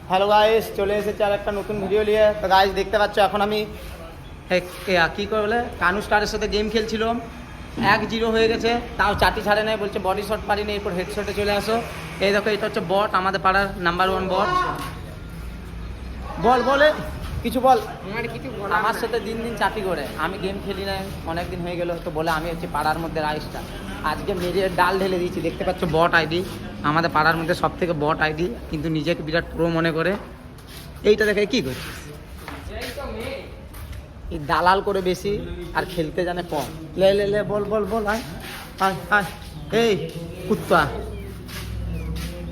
Hello guys, চলে এসেছে আর একটা নতুন ভিডিও নিয়ে। তো গাইস দেখতে পাচ্ছ এখন আমি কী করে বলে কানু স্টারের সাথে গেম খেলছিলাম। 1-0 হয়ে গেছে, তাও চাটি ছাড়ে নেই, বলছে বডি শট পারিনি, এরপর হেডশটে চলে আসো। এই দেখো, এটা হচ্ছে বট, আমাদের পাড়ার নাম্বার 1 বট। বলে কিছু বল। আমার সাথে দিন দিন চাটি করে, আমি গেম খেলি না অনেক দিন হয়ে গেল, তো বলে আমি হচ্ছে পাড়ার মধ্যে রাইসটা আজকে মেরে ডাল ঢেলে দিয়েছি। দেখতে পাচ্ছ বট আইডি, আমাদের পাড়ার মধ্যে সব থেকে বট আইডি, কিন্তু নিজেকে বিরাট প্রো মনে করে। এইটা দেখে কি করছিস? এই দালাল করে বেশি আর খেলতে জানে কম। লে বল আয় আয় আয়, এই কুত্তা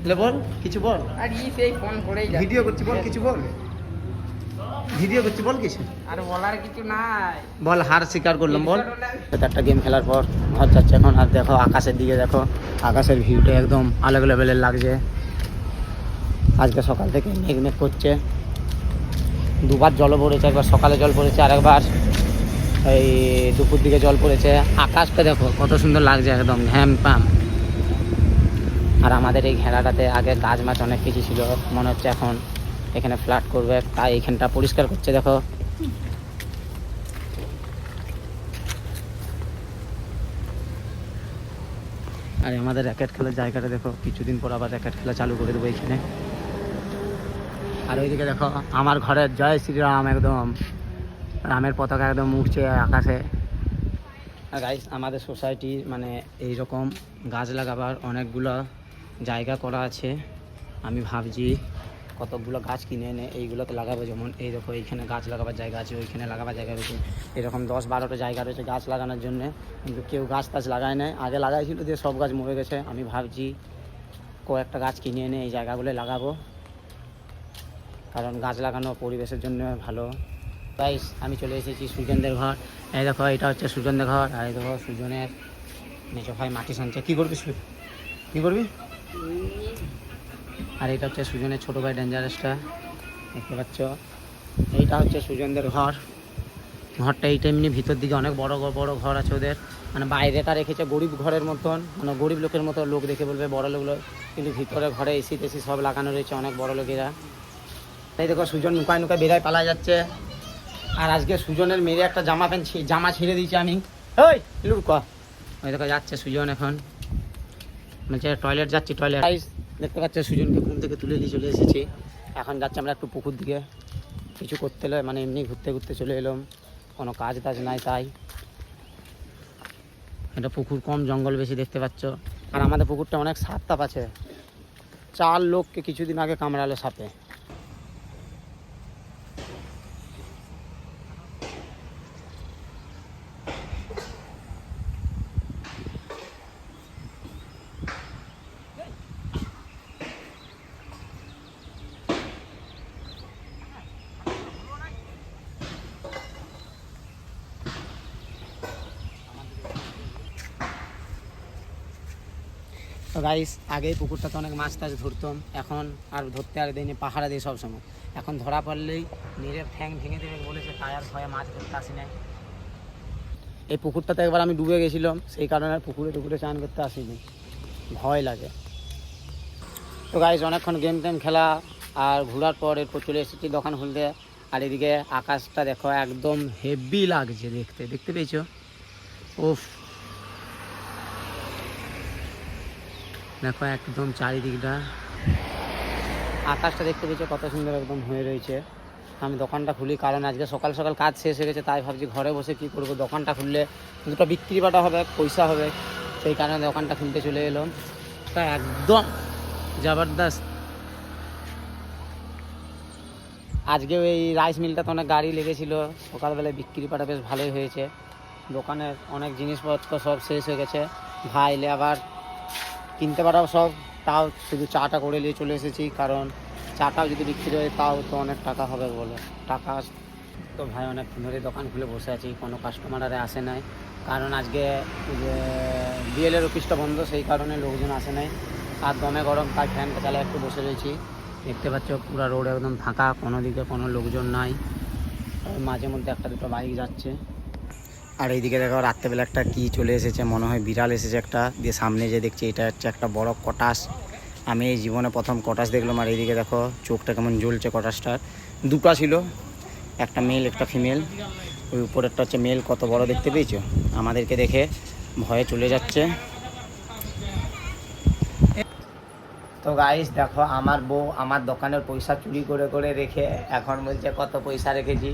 লে বল, কিছু বল। আর সেই ফোন করেই যাচ্ছে। ভিডিও করছি, বল কিছু বল। ভিডিও করছি, বল কিছু। আর বলার কিছু নাই, বল, হার স্বীকার করলাম, বল। একটা গেম খেলার পর ঘর যাচ্ছে এখন। আর দেখো আকাশের দিকে, দেখো আকাশের ভিউটা একদম আলাদা লেভেলের লাগছে। আজকে সকাল থেকে মেঘ করছে, দুবার জল পড়েছে, একবার সকালে জল পড়েছে আর একবার এই দুপুর দিকে জল পড়েছে। আকাশটা দেখো কত সুন্দর লাগছে, একদম ঘ্যাম পাম। আর আমাদের এই ঘেরাটাতে আগে গাছ মাছ অনেক কিছু ছিল, মনে হচ্ছে এখন এখানে ফ্ল্যাট করবে, তাই এখানটা পরিষ্কার করছে। দেখো আর আমাদের র্যাকেট খেলার জায়গাটা দেখো, কিছুদিন পর আবার র্যাকেট খেলা চালু করে দেবো এখানে। আর ওইদিকে দেখো আমার ঘরের জয় শ্রীরাম, একদম রামের পতাকা একদম উঠছে আকাশে। আর গাইস, আমাদের সোসাইটি মানে এইরকম গাছ লাগাবার অনেকগুলো জায়গা করা আছে। আমি ভাবছি কতকগুলো গাছ কিনে এনে এইগুলোতে লাগাবো। যেমন এই দেখো, এইখানে গাছ লাগাবার জায়গা আছে, ওইখানে লাগাবার জায়গা রয়েছে, এরকম 10-12টা জায়গা রয়েছে গাছ লাগানোর জন্য, কিন্তু কেউ গাছ টাছ লাগায় না। আগে লাগাইছিল, দিয়ে সব গাছ মরে গেছে। আমি ভাবছি কয়েকটা গাছ কিনে এনে এই জায়গাগুলো লাগাবো, কারণ গাছ লাগানো পরিবেশের জন্য ভালো। গাইস, আমি চলে এসেছি সুজনদের ঘর। এই দেখো, এটা হচ্ছে সুজনদের ঘর। আর এই দেখো সুজনের মেজো ভাই মাটি সানছে। কী করবি কী করবি? আর এটা হচ্ছে সুজনের ছোটো ভাই ডেঞ্জারাসটা, দেখতে পাচ্ছ। এইটা হচ্ছে সুজনদের ঘর। ঘরটা এইটা এমনি ভিতর দিকে অনেক বড় বড় ঘর আছে ওদের, মানে বাইরেটা রেখেছে গরিব ঘরের মতন, মানে গরিব লোকের মতো। লোক দেখে বলবে বড় লোকগুলো, কিন্তু ভিতরে ঘরে এসি টেসি সব লাগানো রয়েছে, অনেক বড় লোকেরা। তাই দেখো সুজন নুকায় বেড়ায় পালা যাচ্ছে। আর আজকে সুজনের মেরে একটা জামা ছিঁড়ে দিয়েছি আমি। ওই লুক, ওই দেখো যাচ্ছে সুজন, এখন বলছে টয়লেট যাচ্ছি, টয়লেট। দেখতে পাচ্ছে সুজনকে ঘুম থেকে তুলে নিয়ে চলে এসেছি। এখন যাচ্ছি আমরা একটু পুকুর দিকে, কিছু করতে হলে মানে এমনি ঘুরতে চলে এলাম, কোনো কাজ টাজ নাই তাই। এটা পুকুর কম, জঙ্গল বেশি, দেখতে পাচ্ছ। আর আমাদের পুকুরটা অনেক সাপ টাপ আছে, 4 লোককে কিছুদিন আগে কামড়ালো সাপে। তো গাইস, আগে পুকুরটাতে অনেক মাছ টাছ ধরতাম, এখন আর ধরতে আর দিইনি, পাহারা দিই সবসময়। এখন ধরা পড়লেই নিজের ঠ্যাং ভেঙে দেবে বলেছে, তাই আর ভয়ে মাছ ধরতে আসি নাই। এই পুকুরটাতে একবার আমি ডুবে গেছিলাম, সেই কারণে আর পুকুরে চান করতে আসিনি, ভয় লাগে। তো গাইস, অনেকক্ষণ গেম টেম খেলা আর ঘোরার পর এরপর চলে এসেছি দোকান খুলতে। আর এদিকে আকাশটা দেখো, একদম হেভি লাগছে দেখতে পেয়েছো? ওফ, দেখো একদম চারিদিকটা আকাশটা দেখতে পেয়েছো কত সুন্দর একদম হয়ে রয়েছে। আমি দোকানটা খুলি, কারণ আজকে সকাল সকাল কাজ শেষ হয়ে গেছে, তাই ভাবছি ঘরে বসে কি করব, দোকানটা খুললে দুটো বিক্রি বাটা হবে, পয়সা হবে, সেই কারণে দোকানটা খুলতে চলে এলাম। তা একদম জবরদস্ত। আজকে এই রাইস মিলটাতে অনেক গাড়ি লেগেছিল, সকালবেলায় বিক্রি বাটা বেশ ভালোই হয়েছে। দোকানের অনেক জিনিসপত্র সব শেষ হয়ে গেছে, ভাই এলে আবার কিনতে পারাও সব, তাও শুধু চাটা করে নিয়ে চলে এসেছি, কারণ চাটাও যদি বিক্রি হয় তাও তো অনেক টাকা হবে বলে টাকা। তো ভাই অনেক ধরে দোকান খুলে বসে আছি, কোনো কাস্টমার আর আসে নাই, কারণ আজকে বিএলের অফিসটা বন্ধ, সেই কারণে লোকজন আসে নাই। আর দমে গরম, তাই ফ্যানটা চালায় একটু বসে রয়েছি। দেখতে পাচ্ছ পুরো রোড একদম ফাঁকা, কোনো দিকে কোনো লোকজন নাই, মাঝে মধ্যে একটা দুটো বাইক যাচ্ছে। আর এইদিকে দেখো রাত্রেবেলা একটা কি চলে এসেছে, মনে হয় বিড়াল এসেছে একটা, দিয়ে সামনে যে দেখছি এটা হচ্ছে একটা বড় কটাস। আমি এই জীবনে প্রথম কটাস দেখলাম। আর এইদিকে দেখো চোখটা কেমন জ্বলছে কটাসটার। দুটো ছিল, একটা মেল একটা ফিমেল। ওই উপরেরটা হচ্ছে মেল, কত বড় দেখতে পেয়েছো? আমাদেরকে দেখে ভয়ে চলে যাচ্ছে। তো গাইস দেখো, আমার বউ আমার দোকানের পয়সা চুরি করে করে রেখে এখন বলছে কত পয়সা রেখেছি।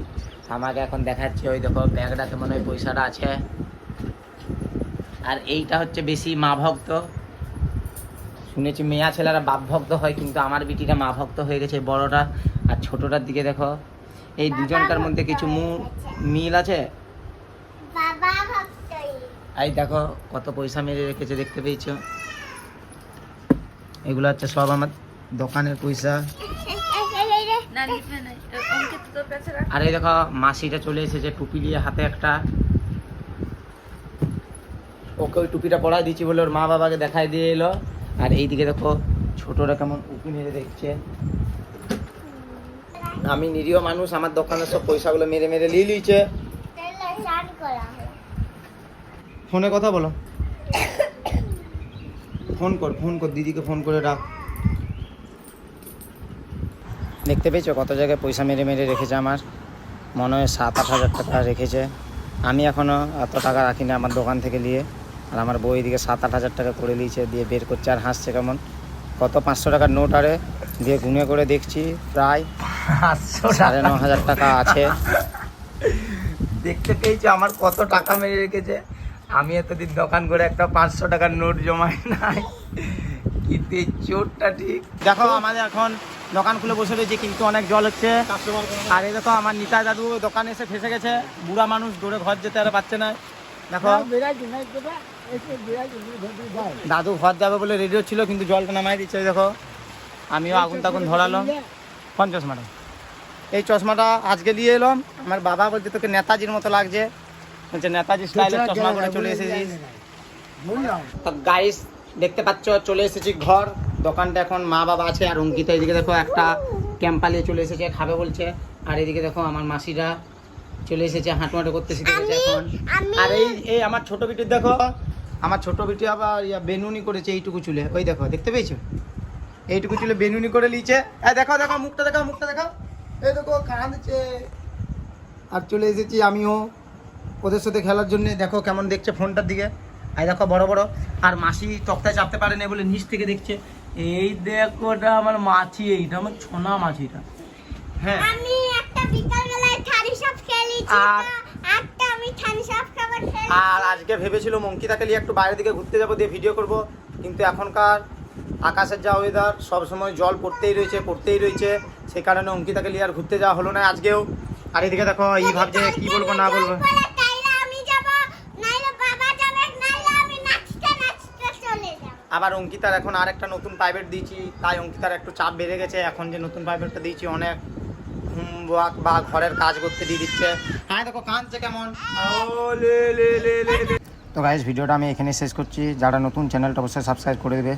আমাকে এখন দেখাচ্ছে, ওই দেখো ব্যাগটাতে মনে হয় পয়সাটা আছে। আর এইটা হচ্ছে বেশি মা ভক্ত। শুনেছি মেয়া ছেলেরা বাপ ভক্ত হয়, কিন্তু আমার বিটিটা মা ভক্ত হয়ে গেছে, বড়টা। আর ছোটটার দিকে দেখো, এই দুজনকার মধ্যে কিছু মিল আছে। এই দেখো কত পয়সা মেরে রেখেছে, দেখতে পেয়েছো? এগুলো হচ্ছে সব আমার দোকানের পয়সা। আর এই দেখো মাসিটা চলে এসেছে টুপি নিয়ে হাতে একটা। ওকে ওই টুপিটা পরাই দিচ্ছি বলে ওর মা বাবাকে দেখাই দিয়ে এলো। আর এইদিকে দেখো ছোটরা কেমন উঁকি মেরে দেখছে। আমি নিরীহ মানুষ, আমার দোকানের সব পয়সাগুলো মেরে মেরে নিয়ে লিয়েছে। ফোনে কথা বলো, ফোন কর দিদিকে, ফোন করে ডাক। দেখতে পেয়েছো কত জায়গায় পয়সা মেরে মেরে রেখেছে আমার। মনে হয় 7-8 হাজার টাকা রেখেছে। আমি এখনও এত টাকা রাখিনি আমার দোকান থেকে নিয়ে। আর আমার বই এদিকে 7-8 হাজার টাকা করে নিয়েছে, দিয়ে বের করছে আর হাসছে কেমন। কত 500 টাকার নোট আরে দিয়ে গুনে করে দেখছি প্রায় 9,500 টাকা আছে। দেখতে পেয়েছি আমার কত টাকা মেরে রেখেছে। আমি এতদিন দোকান করে একটা 500 টাকার নোট জমাই নাই, কিন্তু এই চোরটা ঠিক। দেখো আমাদের এখন দোকান খুলে বসে রয়েছে, কিন্তু অনেক জল হচ্ছে। আর এই দেখো আমার নিতাই দাদু দোকানে এসে ফেসে গেছে। বুড়া মানুষ দৌড়ে ঘর যেতে আর পারছে না। দেখো দাদু ঘর যাবে বলে রেডি হচ্ছিল, কিন্তু জলটা নামাই দিচ্ছে। দেখো আমিও আগুন তাগুন ধরালাম। কোন চশমাটা? এই চশমাটা আজকে নিয়ে এলাম। আমার বাবা বলছে তোকে নেতাজির মতো লাগছে, বলছে নেতাজি স্টাইলের চশমা করে চলে এসেছিস। গাইস দেখতে পাচ্ছ চলে এসেছি ঘর। দোকানটা এখন মা বাবা আছে, আর অঙ্কিতা এদিকে দেখো একটা ক্যাম্পালিয়ে চলে এসেছে, খাবে বলছে। আর এদিকে দেখো আমার মাসিরা চলে এসেছে, হাঁটু করতে শিখে গেছে এখন। আর এই আমার ছোট বিটির দেখো, আমার ছোট বিটি আবার বেনুনি করেছে এইটুকু চুলে। ওই দেখো দেখতে পেয়েছো, এইটুকু চুলে বেনুনি করে নিয়েছে। দেখো দেখো মুখটা দেখো, মুখটা দেখো, এই দেখো কাঁদছে। আর চলে এসেছি আমিও ওদের সাথে খেলার জন্য। দেখো কেমন দেখছে ফোনটার দিকে। এই দেখো বড় বড়। আর মাসি তক্তায় চাপতে পারে না বলে নিচ থেকে দেখছে। এই দেখো ওটা আমার মাছি, এইটা আমার ছোনা মাছিটা। হ্যাঁ আমি একটা বিকাল বেলায় থালি সাপ খেলেছি, একটা আমি থালি সাপ খাবার খেয়েছি। আর আজকে ভেবেছিল অঙ্কিতাকে নিয়ে একটু বাইরের দিকে ঘুরতে যাবো, দিয়ে ভিডিও করব, কিন্তু এখনকার আকাশের যা ওয়েদার, সবসময় জল পড়তেই রয়েছে। সেই কারণে অঙ্কিতাকে নিয়ে আর ঘুরতে যাওয়া হলো না আজকেও। আর এদিকে দেখো এই ভাবছে কি বলবো না বলবো। আবার অঙ্কিতার এখন আর একটা নতুন প্রাইভেট দিয়েছি, তাই অঙ্কিতার একটু চাপ বেড়ে গেছে। এখন যে নতুন প্রাইভেটটা দিয়েছি অনেক হোমওয়ার্ক বা ঘরের কাজ করতে দিয়ে দিচ্ছে। হ্যাঁ দেখো কাঁদছে কেমন। তো গাইস ভিডিওটা আমি এখানে শেষ করছি। যারা নতুন চ্যানেলটা অবশ্যই সাবস্ক্রাইব করে দেবে।